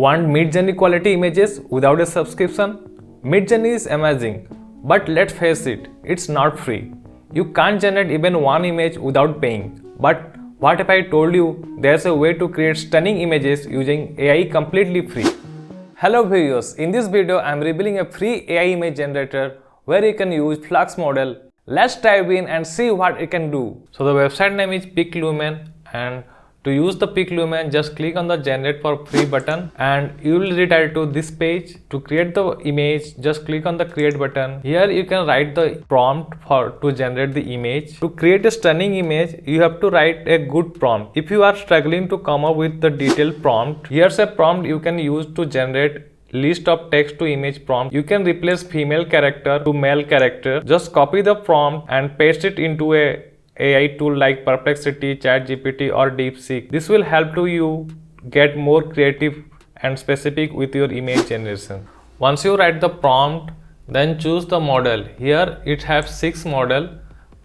Want Midjourney quality images without a subscription? Midjourney is amazing, but let's face it, it's not free. You can't generate even one image without paying. But what if I told you there's a way to create stunning images using AI completely free? Hello viewers, in this video I am revealing a free AI image generator where you can use Flux model. Let's dive in and see what it can do. So the website name is PicLumen, and to use the PicLumen, just click on the generate for free button and you will redirect to this page. To create the image, just click on the create button. Here you can write the prompt to generate the image. To create a stunning image, you have to write a good prompt. If you are struggling to come up with the detailed prompt, here's a prompt you can use to generate list of text to image prompt. You can replace female character to male character. Just copy the prompt and paste it into a AI tool like Perplexity, ChatGPT or DeepSeek. This will help to you get more creative and specific with your image generation. Once you write the prompt, then choose the model. Here it has 6 model: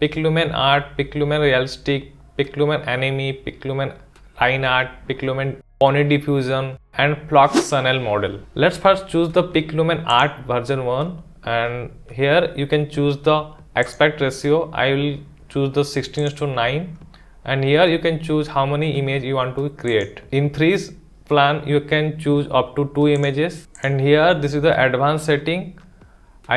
PicLumen Art, PicLumen Realistic, PicLumen Anime, PicLumen Line Art, PicLumen Pony Diffusion and Flux Channel model. Let's first choose the PicLumen Art version 1, and here you can choose the aspect ratio. I will choose the 16:9, and here you can choose how many images you want to create. In freeze plan you can choose up to 2 images, and here this is the advanced setting.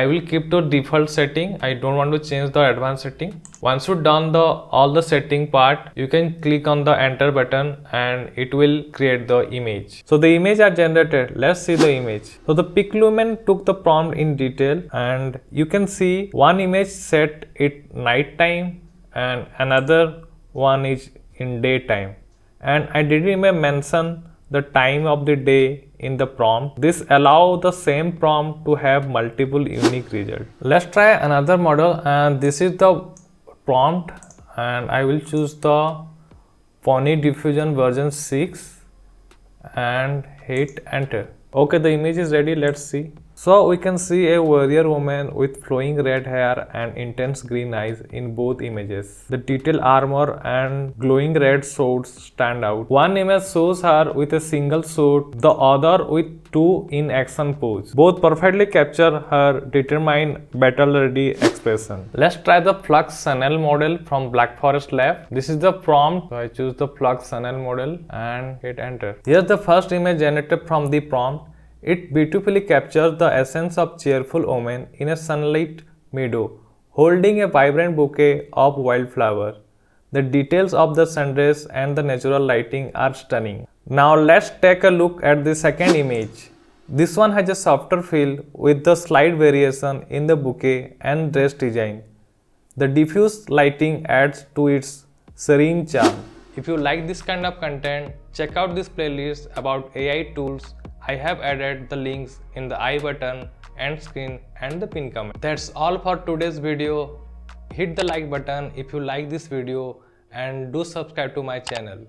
I will keep the default setting. I don't want to change the advanced setting. Once you done all the setting part, you can click on the enter button and it will create the image. So the image are generated. Let's see the image. So the PicLumen took the prompt in detail, and you can see one image set at night time and another one is in daytime, and I didn't even mention the time of the day in the prompt. This allows the same prompt to have multiple unique results. Let's try another model, and this is the prompt, and I will choose the Pony Diffusion version 6 and hit enter. Okay, the image is ready. Let's see. So we can see a warrior woman with flowing red hair and intense green eyes in both images. The detailed armor and glowing red swords stand out. One image shows her with a single sword, the other with 2 in action pose. Both perfectly capture her determined battle-ready expression. Let's try the Flux Channel model from Black Forest Lab. This is the prompt. So I choose the Flux Channel model and hit enter. Here's the first image generated from the prompt. It beautifully captures the essence of cheerful woman in a sunlit meadow, holding a vibrant bouquet of wildflower. The details of the sundress and the natural lighting are stunning. Now let's take a look at the second image. This one has a softer feel with the slight variation in the bouquet and dress design. The diffuse lighting adds to its serene charm. If you like this kind of content, check out this playlist about AI tools. I have added the links in the I button, end screen and the pin comment. That's all for today's video. Hit the like button if you like this video and do subscribe to my channel.